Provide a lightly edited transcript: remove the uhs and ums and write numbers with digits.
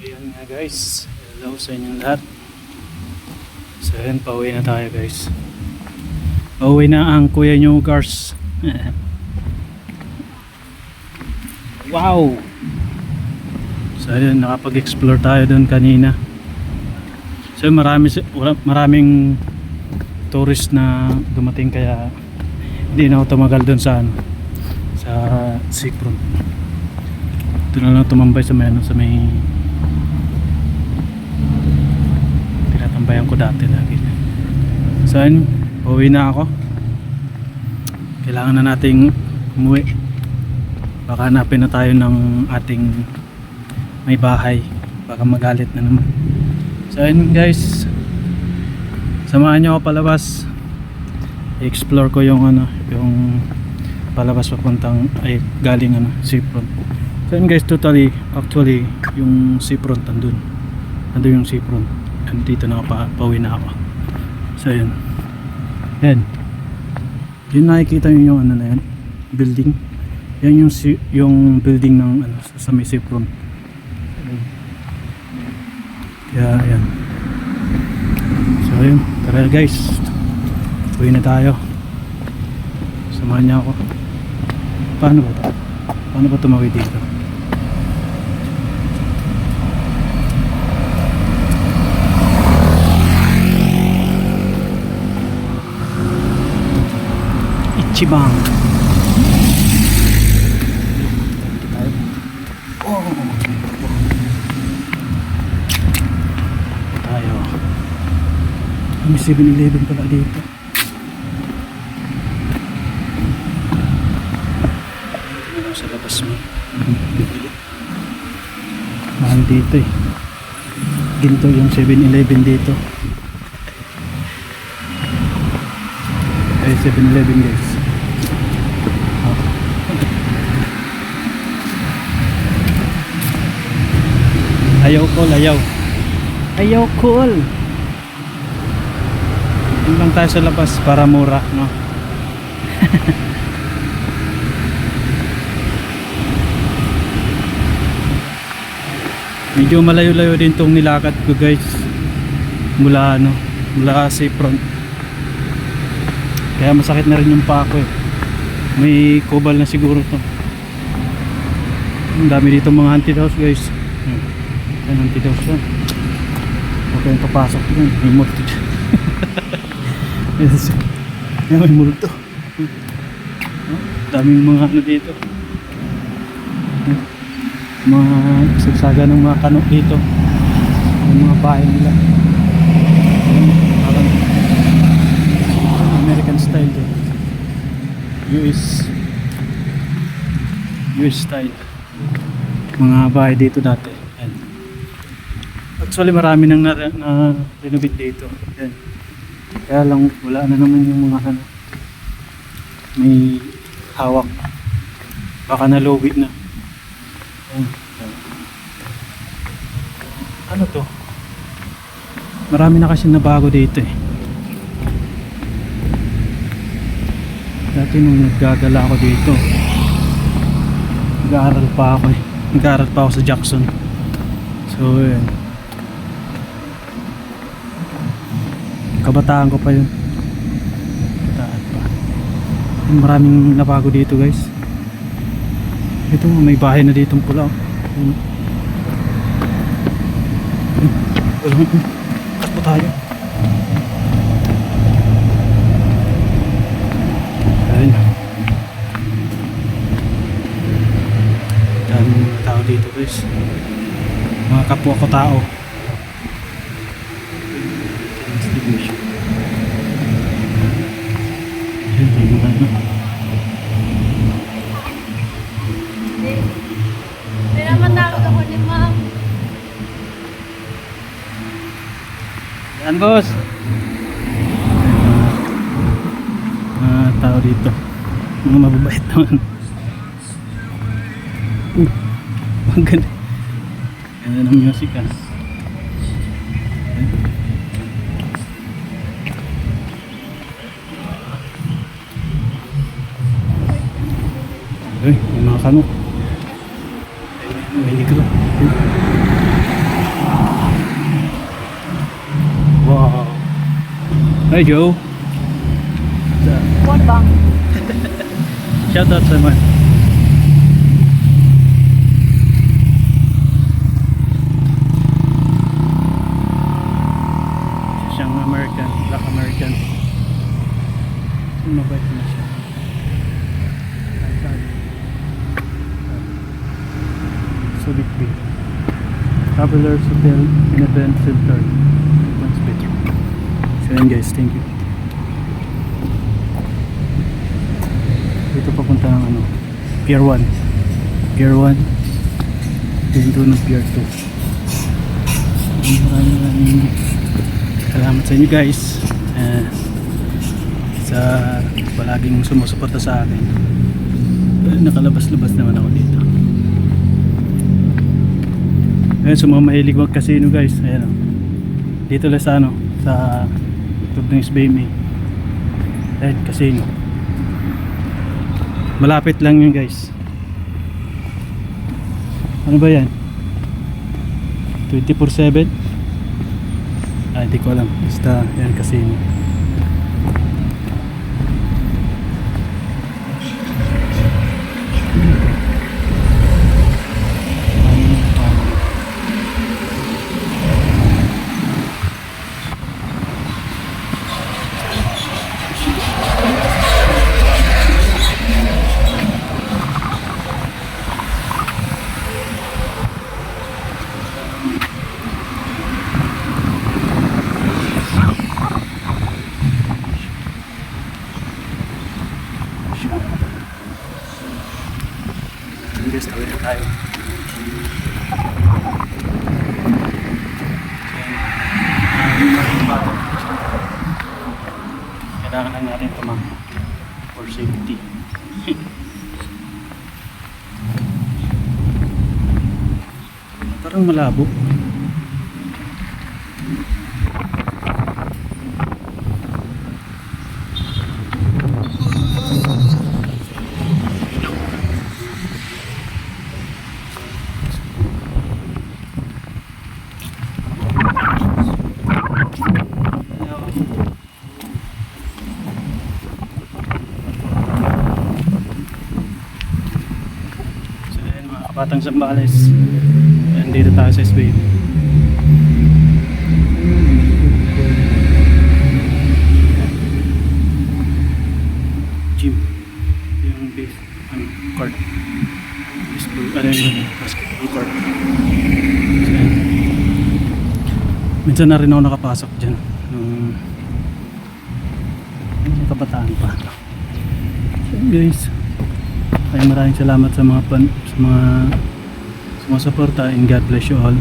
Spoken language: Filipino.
Ayan nga guys, hello sa inyong lahat. So ayan, pauwi na tayo guys. Pauwi na ang kuya nyo cars. Wow! So ayan, nakapag-explore tayo doon kanina. So maraming tourist na dumating, kaya hindi na ako tumagal doon sa seafront. Ito na lang tumambay sa may tinatambayan ko dati lagi. So ayun, uwi na ako. Kailangan na nating umuwi. Baka hanapin na tayo ng ating may bahay, baka magalit na naman. So ayun guys, samahan nyo ako palabas. I-explore ko yung yung palabas papuntang galing seafront. So yun guys, actually yung seafront nandun yung seafront. Dito na pauwi na ako. So yun, yun nakikita nyo yung na yan, building. Yan yung building ng sa may seafront. Kaya yan. So yun, tara guys, uwi na tayo. Samahan niya ako. Paano ba tumawid dito? Ichiban. Oh. Tayo. May 7-Eleven pala dito. Sa labas mo. Mahal dito eh. Ginto yung 7-Eleven dito. Ay, 7-Eleven guys. Ayaw call. Yun lang tayo sa labas para mura, no? Medyo malayo-layo din tong nilakad ko guys, mula seafront. Kaya masakit na rin yung paa ko eh. May kubal na siguro to. Ang dami dito mga haunted house guys. Haunted house yan. Huwag kayong papasok dun, may multo dyan. May multo. Daming mga dito, mga sagsaga ng mga kano dito, yung mga bahay nila. American style din, US style mga bahay dito dati. Yan. Actually marami nang na-renovate dito. Yan. Kaya lang wala na naman yung mga may hawak, baka nalobit na. Ano to? Marami na kasi nabago dito eh. Dati nung naggagala ako dito, nag-aaral pa ako sa Jackson. So yun, kabataan ko pa yun. Kabataan pa. Maraming nabago dito guys. Ito, may bahay na ditong pula. Takbo tayo. Ayun. Daming mga tao dito guys. Mga kapwa ko tao. Distribution. Pinamatawag ako ni ma'am. Yan boss. Mga tao dito, mga mababait naman. Ang ganda. Ganda ng music ah. Ay, may mga kano. May negro. Hi Joe. What bang? Shout out sa man. Siyang American, Black American. Mabait na siya. Subic Bay. Travelers Hotel and Event Center. Once better. So yun guys, thank you. Dito papunta ng ano, Pier 1. Pier 1. Dito ng Pier 2. Maraming salamat sa inyo guys. Sa palaging sumusuporta sa akin. Nakalabas-labas naman ako dito. Ayun, sa mga mahilig mag casino guys, ayan o. Dito lang sa ano, sa Tugnaes Bay May. Ayun, casino. Malapit lang yun guys. Ano ba yan? 24/7? Hindi ko alam. Basta yan casino. Guys, tawid na tayo. Kailangan lang natin tumakbo for safety. Parang malabo. Kapatang Zambales. Nandito tayo sa SBM. Gym. Yung base, court. Baseball, basketball court. So, minsan na rin ako nakapasok dyan. Nung kabataan pa. So guys, maraming salamat sa mga sumusuporta, and God bless you all.